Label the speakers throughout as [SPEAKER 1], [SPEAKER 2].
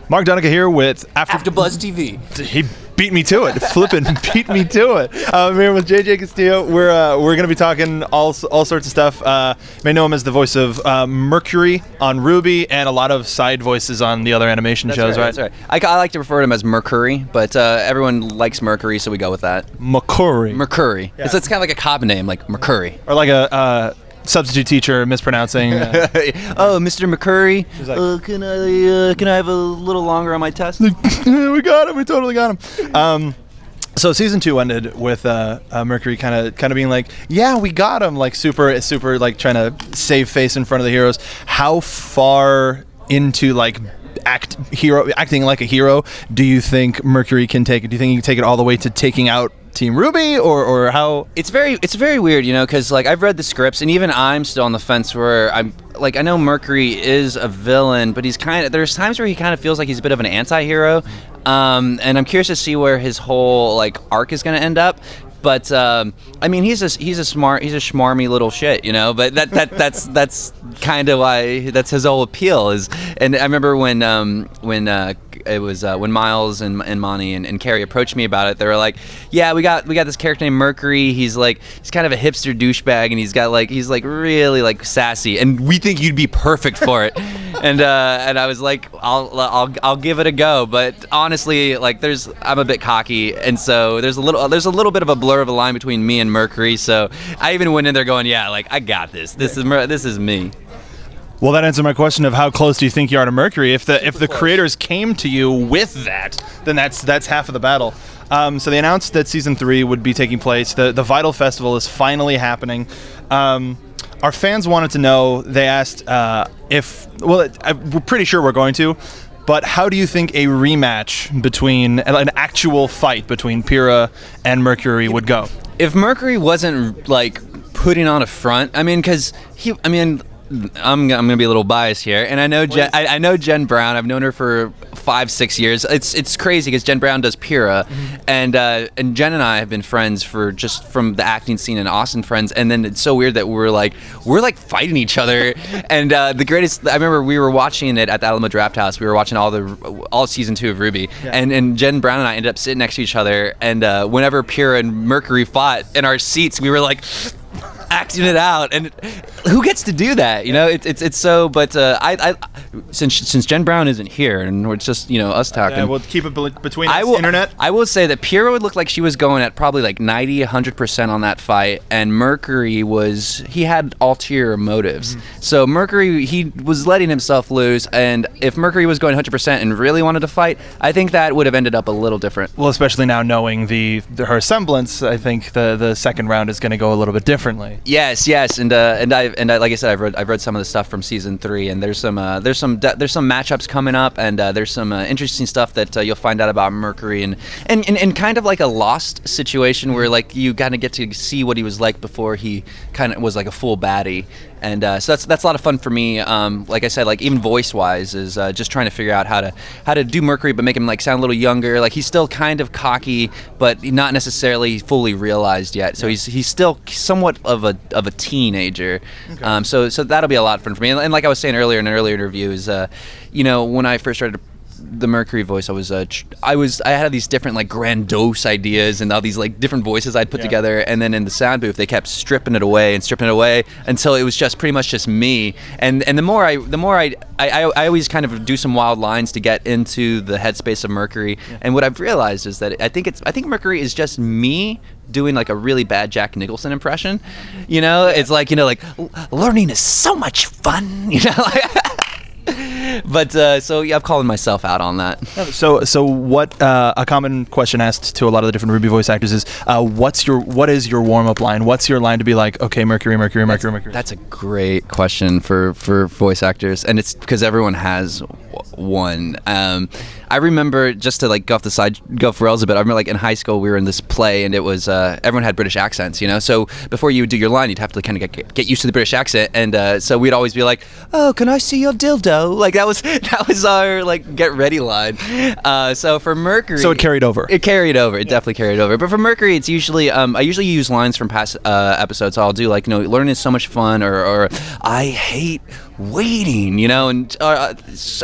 [SPEAKER 1] Mark Donica here with
[SPEAKER 2] AfterBuzz TV.
[SPEAKER 1] He beat me to it. Flippin' beat me to it. I'm here with JJ Castillo. We're gonna be talking all sorts of stuff. You may know him as the voice of Mercury on RWBY and a lot of side voices on the other animation shows, right?
[SPEAKER 2] That's right. I like to refer to him as Mercury, but everyone likes Mercury, so we go with that.
[SPEAKER 1] Mercury.
[SPEAKER 2] Mercury.
[SPEAKER 1] Yeah.
[SPEAKER 2] It's kind of like a cop name, like Mercury.
[SPEAKER 1] Or like a substitute teacher mispronouncing.
[SPEAKER 2] Oh, Mr. Mercury.
[SPEAKER 1] Like,
[SPEAKER 2] can I have a little longer on my test?
[SPEAKER 1] we got him. We totally got him. So season 2 ended with Mercury kind of being like, yeah, we got him, like super like trying to save face in front of the heroes. How far into like acting like a hero do you think Mercury can take it? Do you think he can take it all the way to taking out Team RWBY, or how?
[SPEAKER 2] It's very weird, you know, because like I've read the scripts, and even I'm still on the fence where I'm like, I know Mercury is a villain, but there's times where he kind of feels like he's a bit of an anti-hero, and I'm curious to see where his whole like arc is going to end up. But I mean, he's a schmarmy little shit, you know. But that's kind of why that's his whole appeal is. And I remember when Miles and Monty and Carrie approached me about it, they were like, yeah, we got this character named Mercury. He's kind of a hipster douchebag, and he's really like sassy, and we think you'd be perfect for it. And I was like, I'll give it a go. But honestly, like I'm a bit cocky, and so there's a little bit of a blur of a line between me and Mercury. So I even went in there going, yeah, like I got this. This is me.
[SPEAKER 1] Well, that answers my question of how close do you think you are to Mercury? If the creators came to you with that, then that's half of the battle. So they announced that season 3 would be taking place. The Vital Festival is finally happening. Our fans wanted to know. They asked we're pretty sure we're going to. But how do you think a rematch between an actual fight between Pyrrha and Mercury would go?
[SPEAKER 2] If Mercury wasn't like putting on a front, I mean, I'm gonna be a little biased here, and I know Jen Brown. I've known her for 5-6 years. It's crazy because Jen Brown does Pyrrha, and Jen and I have been friends just from the acting scene in Austin, friends. And then it's so weird that we're like fighting each other. And the greatest, I remember we were watching it at the Alamo Draft House. We were watching all season 2 of RWBY, yeah. and Jen Brown and I ended up sitting next to each other. And whenever Pyrrha and Mercury fought in our seats, we were like acting it out, and who gets to do that? You know, it's so. But since Jen Brown isn't here, and it's just us talking.
[SPEAKER 1] Yeah, we'll keep it between us, internet.
[SPEAKER 2] I will say that Pyrrha would look like she was going at probably like 90-100% on that fight, and Mercury he had ulterior motives. So Mercury, he was letting himself loose, and if Mercury was going 100% and really wanted to fight, I think that would have ended up a little different.
[SPEAKER 1] Well, especially now knowing her semblance, I think the second round is going to go a little bit differently.
[SPEAKER 2] Yes, and I like I said, I've read some of the stuff from season 3, and there's some matchups coming up, and there's some interesting stuff that you'll find out about Mercury, and kind of like a Lost situation where like you kind of get to see what he was like before he kind of was like a full baddie. And so that's a lot of fun for me. Like I said, like even voice-wise, is just trying to figure out how to do Mercury, but make him like sound a little younger. Like he's still kind of cocky, but not necessarily fully realized yet. So he's still somewhat of a teenager. Okay. So that'll be a lot of fun for me. And like I was saying earlier in an earlier interview, is when I first started the Mercury voice, I had these different like grandiose ideas and all these like different voices I'd put together, and then in the sound booth they kept stripping it away until it was just pretty much just me. And the more I always kind of do some wild lines to get into the headspace of Mercury. And what I've realized is that I think Mercury is just me doing like a really bad Jack Nicholson impression. It's like like learning is so much fun. But so yeah, I'm calling myself out on that.
[SPEAKER 1] So what a common question asked to a lot of the different RWBY voice actors is, what is your warm-up line? What's your line to be like, okay, Mercury?
[SPEAKER 2] That's a great question for voice actors, and it's because everyone has one. I remember, just to like go for rails a bit, I remember like in high school we were in this play, and it was everyone had British accents, so before you would do your line you'd have to kind of get used to the British accent, and so we'd always be like, oh, can I see your dildo? Like that was our like get ready line. So for Mercury,
[SPEAKER 1] so it carried over.
[SPEAKER 2] It definitely carried over. But for Mercury, it's usually I usually use lines from past episodes. So I'll do like learning is so much fun, or I hate waiting, you know, and I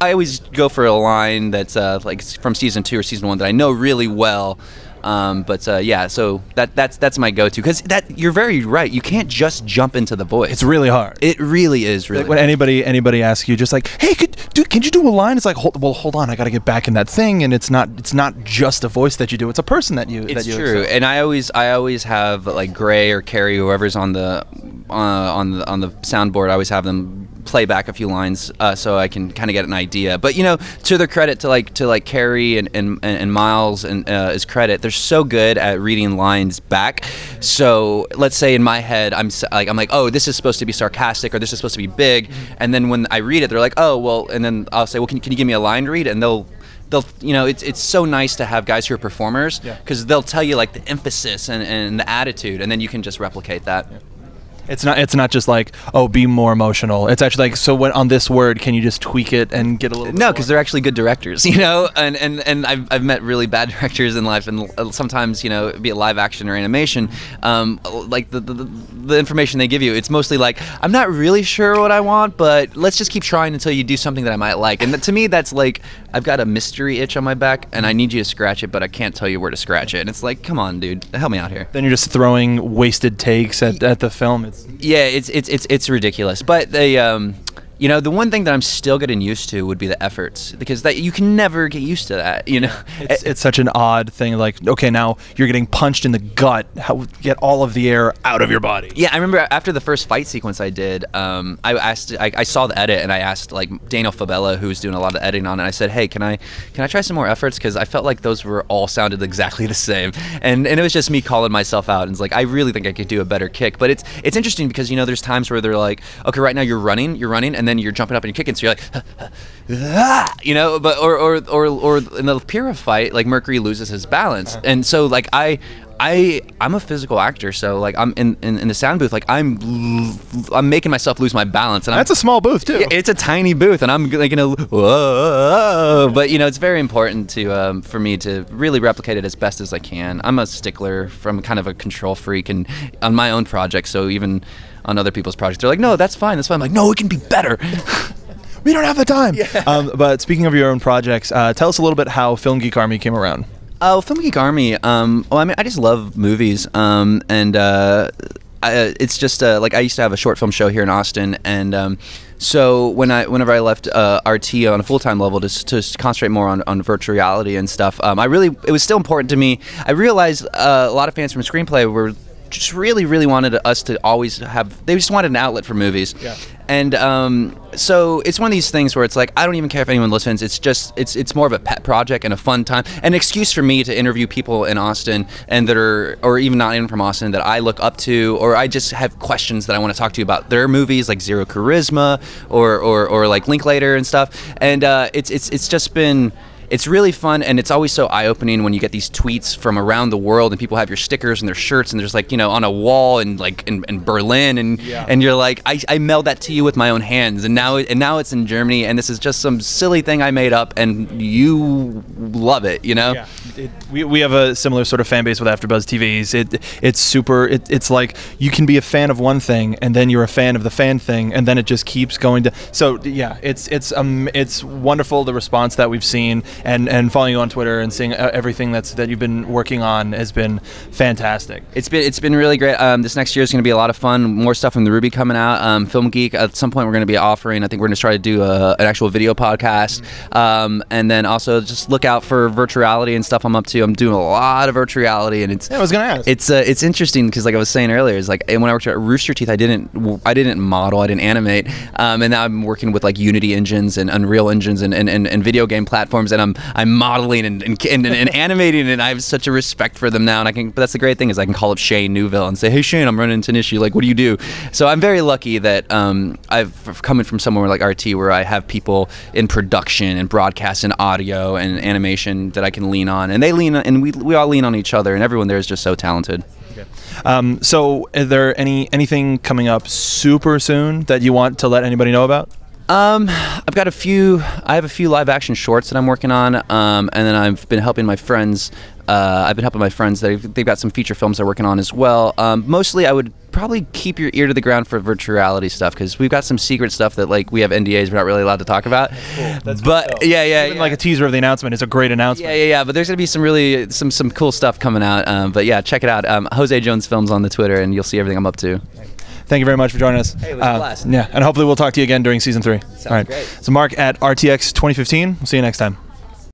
[SPEAKER 2] always go for a line that's like from season 2 or season 1 that I know really well. Yeah, so that's my go-to, because you're very right. You can't just jump into the voice.
[SPEAKER 1] It's really hard.
[SPEAKER 2] It really is. Really.
[SPEAKER 1] Like when anybody asks you, just like, hey, can you do a line? It's like, hold on, I got to get back in that thing, and it's not just a voice that you do. It's a person that you.
[SPEAKER 2] It's true, and I always have like Gray or Carrie, whoever's on the soundboard. I always have them play back a few lines so I can kind of get an idea. But you know, to their credit, to Carrie and Miles and his credit, they're so good at reading lines back. So let's say in my head I'm like, oh, this is supposed to be sarcastic, or this is supposed to be big, and then when I read it, they're like, oh, well, and then I'll say, well, can you give me a line read, and they'll you know, it's so nice to have guys who are performers, because they'll tell you like the emphasis and the attitude, and then you can just replicate that.
[SPEAKER 1] Yeah. It's not just like, oh, be more emotional. It's actually like, so when on this word, can you just tweak it and get a little bit
[SPEAKER 2] No, because they're actually good directors, you know, and I've met really bad directors in life, and sometimes, you know, be it live action or animation, like the information they give you, it's mostly like, I'm not really sure what I want, but let's just keep trying until you do something that I might like. And to me, that's like, I've got a mystery itch on my back, and I need you to scratch it, but I can't tell you where to scratch it. And it's like, come on, dude, help me out here.
[SPEAKER 1] Then you're just throwing wasted takes at the film.
[SPEAKER 2] Yeah, it's ridiculous. But they, you know, the one thing that I'm still getting used to would be the efforts, because that you can never get used to that, you know.
[SPEAKER 1] It's such an odd thing. Like, okay, now you're getting punched in the gut. Get all of the air out of your body.
[SPEAKER 2] Yeah, I remember after the first fight sequence I did, I saw the edit, and I asked like Daniel Fabella, who was doing a lot of editing on it. I said, hey, can I try some more efforts, because I felt like those were all sounded exactly the same, and it was just me calling myself out. And it's like, I really think I could do a better kick. But it's interesting, because you know, there's times where they're like, okay, right now you're running, and then you're jumping up and you're kicking, so you're like, you know, but or in the Pyrrha fight, like Mercury loses his balance, and so like I'm a physical actor, so like I'm in the sound booth, like I'm making myself lose my balance, and
[SPEAKER 1] that's a small booth too.
[SPEAKER 2] It's a tiny booth, and I'm like, you know, whoa, but you know, it's very important to for me to really replicate it as best as I can. I'm a stickler, from kind of a control freak, and on my own project, so even on other people's projects, they're like, no, that's fine. I'm like, no, it can be better.
[SPEAKER 1] We don't have the time.
[SPEAKER 2] Yeah.
[SPEAKER 1] But speaking of your own projects, tell us a little bit how Film Geek Army came around.
[SPEAKER 2] Oh, Film Geek Army. Well, I mean, I just love movies, and it's just like, I used to have a short film show here in Austin, and so whenever I left RT on a full-time level to concentrate more on virtual reality and stuff, it was still important to me. I realized a lot of fans from Screenplay were just really wanted us to always have, they just wanted an outlet for movies.
[SPEAKER 1] Yeah.
[SPEAKER 2] And so it's one of these things where it's like, I don't even care if anyone listens. It's just, it's more of a pet project and a fun time, an excuse for me to interview people in Austin, and that are, or even not even from Austin, that I look up to, or I just have questions that I want to talk to you about their movies, like Zero Charisma or like Linklater and stuff. And it's just been, it's really fun, and it's always so eye-opening when you get these tweets from around the world, and people have your stickers and their shirts, and there's like, you know, on a wall in like in Berlin, and you're like, I mailed that to you with my own hands, and now it's in Germany, and this is just some silly thing I made up, and you love it, you know?
[SPEAKER 1] Yeah. We have a similar sort of fan base with AfterBuzz TVs. It's super. It's like you can be a fan of one thing, and then you're a fan of the fan thing, and then it just keeps going to. So yeah, it's wonderful, the response that we've seen. And following you on Twitter and seeing everything that you've been working on has been fantastic.
[SPEAKER 2] It's been really great. This next year is going to be a lot of fun. More stuff from the RWBY coming out. Film Geek, at some point we're going to be offering, I think we're going to try to do an actual video podcast. And then also just look out for virtual reality and stuff I'm up to. I'm doing a lot of virtual reality, and it's.
[SPEAKER 1] Yeah, I was going to ask.
[SPEAKER 2] It's interesting, because like I was saying earlier, it's like when I worked at Rooster Teeth, I didn't model, I didn't animate, and now I'm working with like Unity engines and Unreal engines and video game platforms, and I'm modeling and animating, and I have such a respect for them now. And but that's the great thing, is I can call up Shane Newville and say, hey Shane, I'm running into an issue. Like, what do you do? So I'm very lucky that I've coming from somewhere like RT, where I have people in production and broadcast and audio and animation that I can lean on, and they lean, and we all lean on each other, and everyone there is just so talented.
[SPEAKER 1] Okay. So is there anything coming up super soon that you want to let anybody know about?
[SPEAKER 2] I have a few live action shorts that I'm working on, and then I've been helping my friends. They've got some feature films they're working on as well. Mostly I would probably keep your ear to the ground for virtual reality stuff, because we've got some secret stuff that like we have NDAs we're not really allowed to talk about.
[SPEAKER 1] That's
[SPEAKER 2] but
[SPEAKER 1] cool.
[SPEAKER 2] yeah.
[SPEAKER 1] Even like a teaser of the announcement is a great announcement.
[SPEAKER 2] Yeah. But there's gonna be some really some cool stuff coming out. But yeah, check it out. Jose Jones Films on the Twitter, and you'll see everything I'm up to.
[SPEAKER 1] Thank you very much for joining us.
[SPEAKER 2] Hey, it was a blast.
[SPEAKER 1] Yeah, and hopefully we'll talk to you again during season 3.
[SPEAKER 2] Sounds
[SPEAKER 1] All right.
[SPEAKER 2] great.
[SPEAKER 1] So Mark at RTX 2015. We'll see you next time.